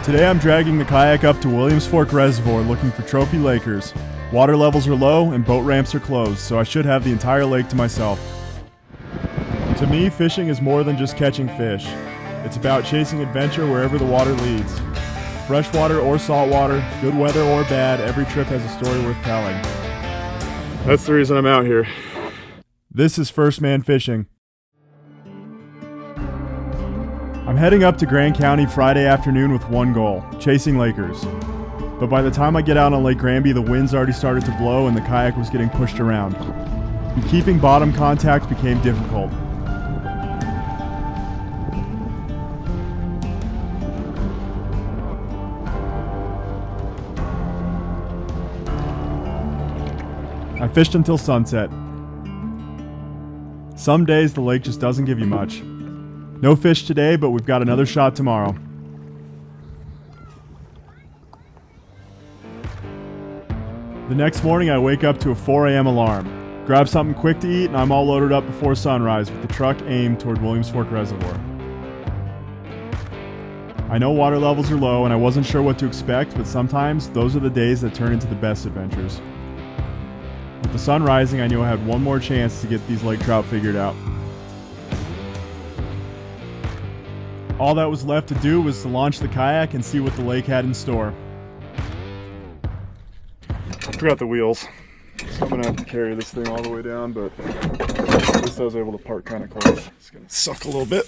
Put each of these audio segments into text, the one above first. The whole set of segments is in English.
Today I'm dragging the kayak up to Williams Fork Reservoir looking for trophy lakers. Water levels are low and boat ramps are closed, so I should have the entire lake to myself. To me, fishing is more than just catching fish. It's about chasing adventure wherever the water leads. Freshwater or saltwater, good weather or bad, every trip has a story worth telling. That's the reason I'm out here. This is First Man Fishing. I'm heading up to Grand County Friday afternoon with one goal, chasing lakers. But by the time I get out on Lake Granby, the wind's already started to blow and the kayak was getting pushed around. And keeping bottom contact became difficult. I fished until sunset. Some days the lake just doesn't give you much. No fish today, but we've got another shot tomorrow. The next morning I wake up to a 4 a.m. alarm. Grab something quick to eat and I'm all loaded up before sunrise with the truck aimed toward Williams Fork Reservoir. I know water levels are low and I wasn't sure what to expect, but sometimes those are the days that turn into the best adventures. With the sun rising, I knew I had one more chance to get these lake trout figured out. All that was left to do was to launch the kayak and see what the lake had in store. I forgot the wheels, so I'm gonna have to carry this thing all the way down, but at least I was able to park kind of close. It's gonna suck a little bit.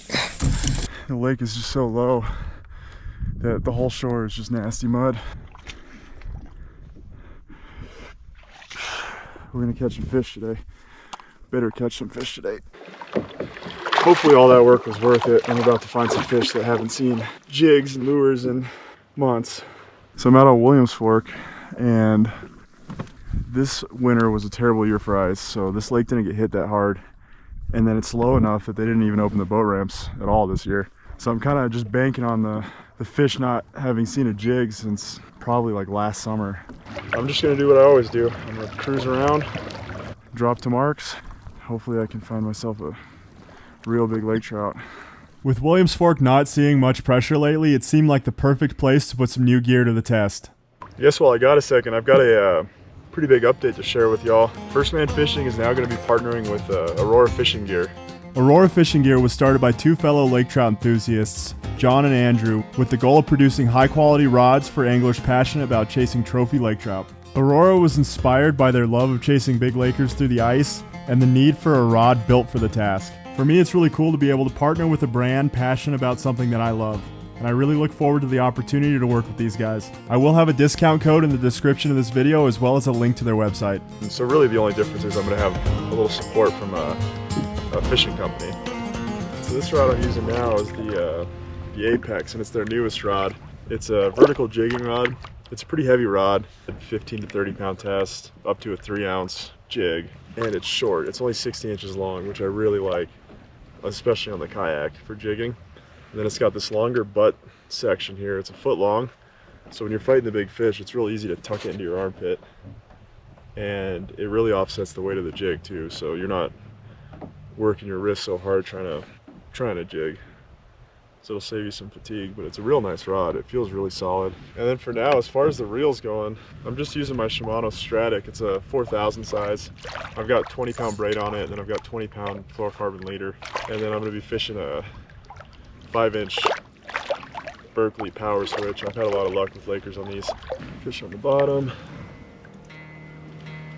The lake is just so low that the whole shore is just nasty mud. We're gonna catch some fish today. Better catch some fish today. Hopefully all that work was worth it. I'm about to find some fish that haven't seen jigs and lures in months. So I'm out on Williams Fork, and this winter was a terrible year for ice, so this lake didn't get hit that hard. And then it's low enough that they didn't even open the boat ramps at all this year. So I'm kind of just banking on the fish not having seen a jig since probably like last summer. I'm just gonna do what I always do. I'm gonna cruise around, drop to marks. Hopefully I can find myself a real big lake trout. With Williams Fork not seeing much pressure lately, it seemed like the perfect place to put some new gear to the test. Yes, well, I got a second. I've got a pretty big update to share with y'all. First Man Fishing is now going to be partnering with Aurora Fishing Gear. Aurora Fishing Gear was started by two fellow lake trout enthusiasts, John and Andrew, with the goal of producing high-quality rods for anglers passionate about chasing trophy lake trout. Aurora was inspired by their love of chasing big lakers through the ice and the need for a rod built for the task. For me, it's really cool to be able to partner with a brand passionate about something that I love, and I really look forward to the opportunity to work with these guys. I will have a discount code in the description of this video as well as a link to their website. And so really the only difference is I'm going to have a little support from a fishing company. So this rod I'm using now is the Apex, and it's their newest rod. It's a vertical jigging rod. It's a pretty heavy rod, 15 to 30 pound test, up to a 3-ounce jig, and it's short. It's only 60 inches long, which I really like, especially on the kayak for jigging. And then it's got this longer butt section here. It's a foot long, so when you're fighting the big fish, it's real easy to tuck it into your armpit, and it really offsets the weight of the jig too, so you're not working your wrist so hard trying to jig. So it'll save you some fatigue, but it's a real nice rod. It feels really solid. And then for now, as far as the reels going, I'm just using my Shimano Stratic. It's a 4000 size. I've got 20 pound braid on it, and then I've got 20 pound fluorocarbon leader. And then I'm gonna be fishing a 5-inch Berkeley power switch. I've had a lot of luck with lakers on these. Fish on the bottom.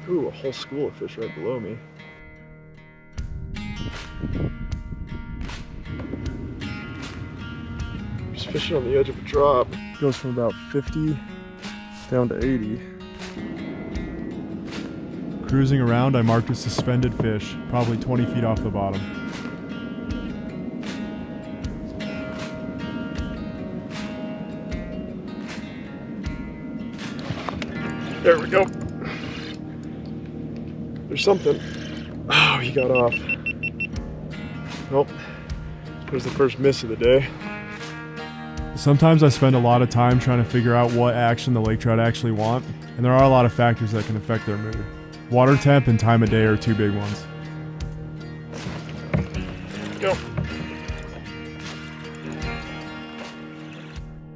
Ooh, a whole school of fish right below me. Just fishing on the edge of a drop. Goes from about 50 down to 80. Cruising around, I marked a suspended fish, probably 20 feet off the bottom. There we go. There's something. Oh, he got off. Nope. There's the first miss of the day. Sometimes I spend a lot of time trying to figure out what action the lake trout actually want, and there are a lot of factors that can affect their mood. Water temp and time of day are two big ones. Go.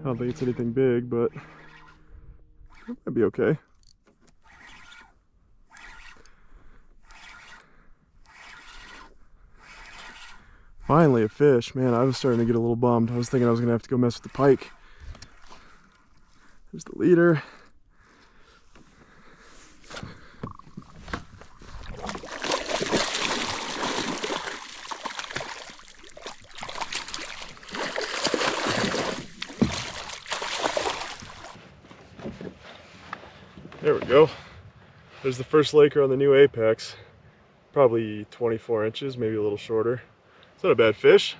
don't think it's anything big, but it might be okay. Finally a fish. Man, I was starting to get a little bummed. I was thinking I was gonna have to go mess with the pike. There's the leader. There we go. There's the first laker on the new Apex. Probably 24 inches, maybe a little shorter. It's not a bad fish.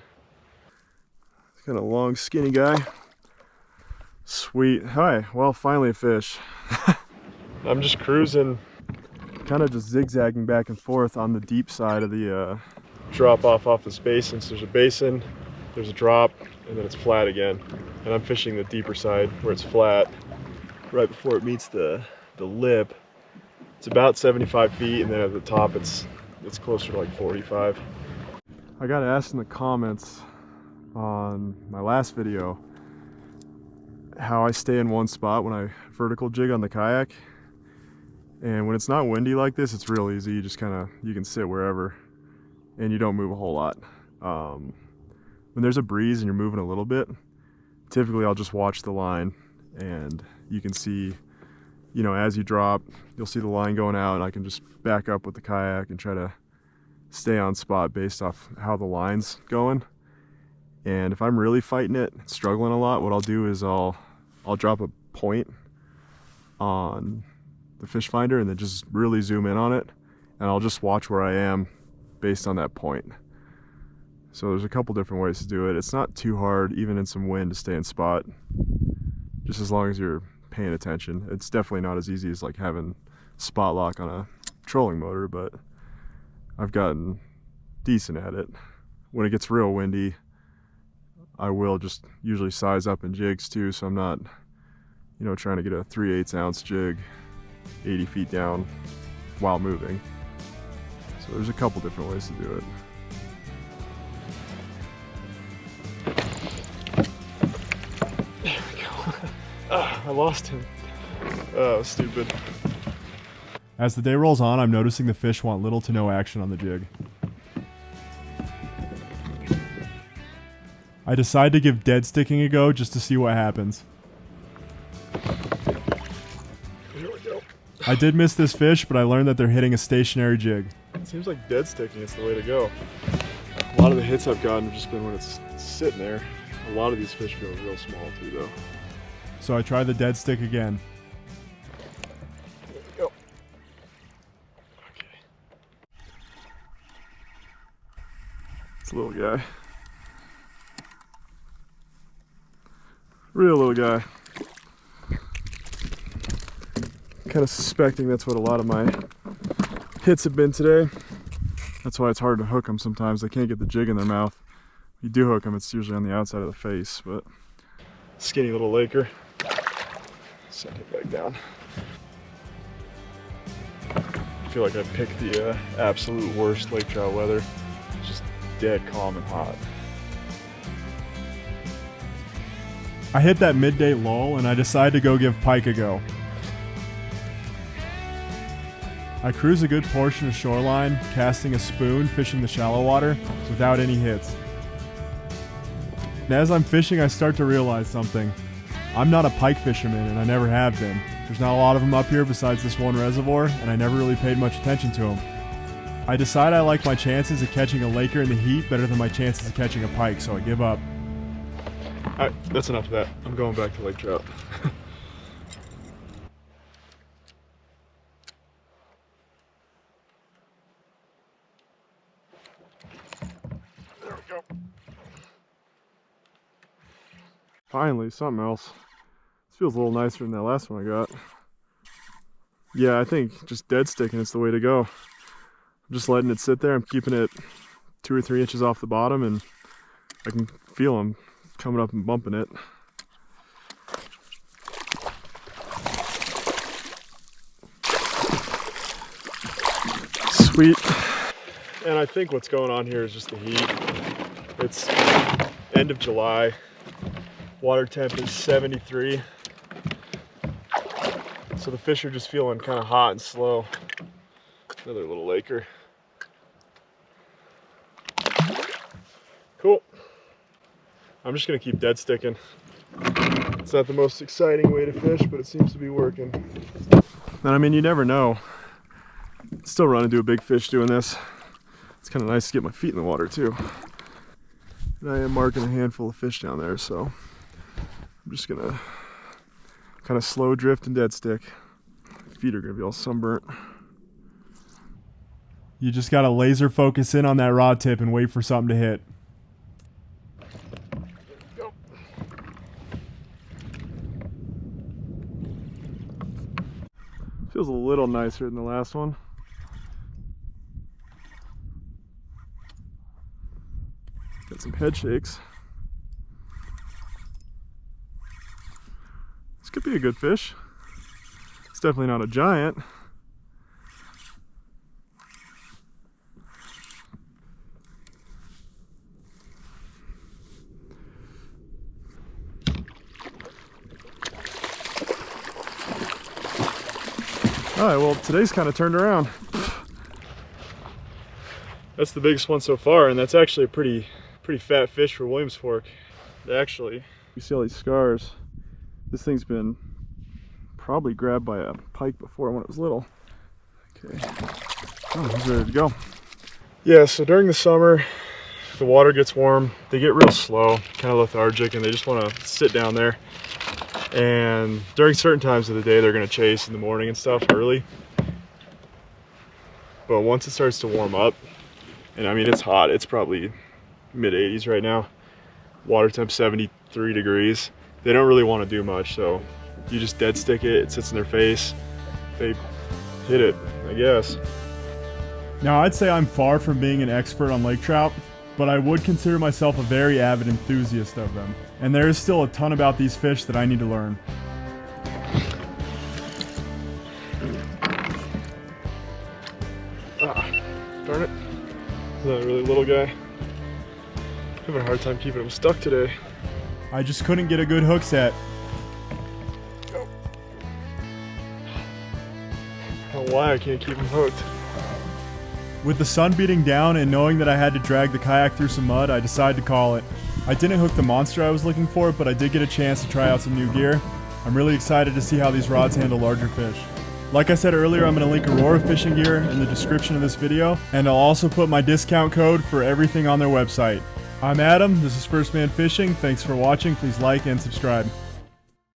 It's kind of a long, skinny guy. Sweet. Hi. Well, finally a fish. I'm just cruising, kind of just zigzagging back and forth on the deep side of the drop off this basin. So there's a basin, there's a drop, and then it's flat again. And I'm fishing the deeper side where it's flat, right before it meets the lip. It's about 75 feet, and then at the top it's closer to like 45. I got asked in the comments on my last video how I stay in one spot when I vertical jig on the kayak. And when it's not windy like this, it's real easy. You just you can sit wherever and you don't move a whole lot. When there's a breeze and you're moving a little bit, typically I'll just watch the line, and you can see, you know, as you drop, you'll see the line going out, and I can just back up with the kayak and try to stay on spot based off how the line's going. And if I'm really fighting it, struggling a lot, what I'll do is I'll drop a point on the fish finder and then just really zoom in on it, and I'll just watch where I am based on that point. So there's a couple different ways to do it. It's not too hard, even in some wind, to stay in spot, just as long as you're paying attention. It's definitely not as easy as like having spot lock on a trolling motor, but I've gotten decent at it. When it gets real windy, I will just usually size up in jigs too, so I'm not, you know, trying to get a 3/8 ounce jig 80 feet down while moving. So there's a couple different ways to do it. There we go. I lost him. Oh, stupid. As the day rolls on, I'm noticing the fish want little to no action on the jig. I decide to give dead sticking a go just to see what happens. Here we go. I did miss this fish, but I learned that they're hitting a stationary jig. It seems like dead sticking is the way to go. A lot of the hits I've gotten have just been when it's sitting there. A lot of these fish feel real small too, though. So I try the dead stick again. There we go. Okay. It's a little guy. Real little guy. Kind of suspecting that's what a lot of my hits have been today. That's why it's hard to hook them sometimes. They can't get the jig in their mouth. If you do hook them, it's usually on the outside of the face, but skinny little laker. Send it back down. I feel like I picked the absolute worst lake trout weather. It's just dead calm and hot. I hit that midday lull and I decide to go give pike a go. I cruise a good portion of shoreline, casting a spoon, fishing the shallow water without any hits. And as I'm fishing, I start to realize something. I'm not a pike fisherman, and I never have been. There's not a lot of them up here besides this one reservoir, and I never really paid much attention to them. I decide I like my chances of catching a laker in the heat better than my chances of catching a pike, so I give up. Alright, that's enough of that. I'm going back to lake trout. There we go. Finally, something else. This feels a little nicer than that last one I got. Yeah, I think just dead sticking is the way to go. I'm just letting it sit there. I'm keeping it 2 or 3 inches off the bottom, and I can feel them coming up and bumping it. Sweet. And I think what's going on here is just the heat. It's end of July. Water temp is 73. So the fish are just feeling kind of hot and slow. Another little laker. Cool. I'm just gonna keep dead sticking. It's not the most exciting way to fish, but it seems to be working. And I mean, you never know. Still run into a big fish doing this. It's kind of nice to get my feet in the water too. And I am marking a handful of fish down there, so I'm just gonna kind of slow drift and dead stick. Feet are gonna be all sunburnt. You just gotta laser focus in on that rod tip and wait for something to hit. Go. Feels a little nicer than the last one. Got some head shakes. This could be a good fish. It's definitely not a giant. All right, well, today's kind of turned around. That's the biggest one so far, and that's actually a pretty fat fish for Williams Fork. Actually, you see all these scars. This thing's been probably grabbed by a pike before when it was little. Okay, oh, he's ready to go. Yeah, so during the summer, the water gets warm, they get real slow, kind of lethargic, and they just want to sit down there. And during certain times of the day, they're going to chase in the morning and stuff early. But once it starts to warm up, and I mean, it's hot, it's probably mid 80s right now, water temp 73 degrees, they don't really want to do much, so you just dead stick it, it sits in their face, they hit it, I guess. Now, I'd say I'm far from being an expert on lake trout, but I would consider myself a very avid enthusiast of them. And there is still a ton about these fish that I need to learn. Ah, darn it. Is that a really little guy? I'm having a hard time keeping him stuck today. I just couldn't get a good hook set. Go. I don't know why I can't keep him hooked. With the sun beating down and knowing that I had to drag the kayak through some mud, I decided to call it. I didn't hook the monster I was looking for, but I did get a chance to try out some new gear. I'm really excited to see how these rods handle larger fish. Like I said earlier, I'm going to link Aurora Fishing Gear in the description of this video, and I'll also put my discount code for everything on their website. I'm Adam, this is First Man Fishing. Thanks for watching, please like and subscribe.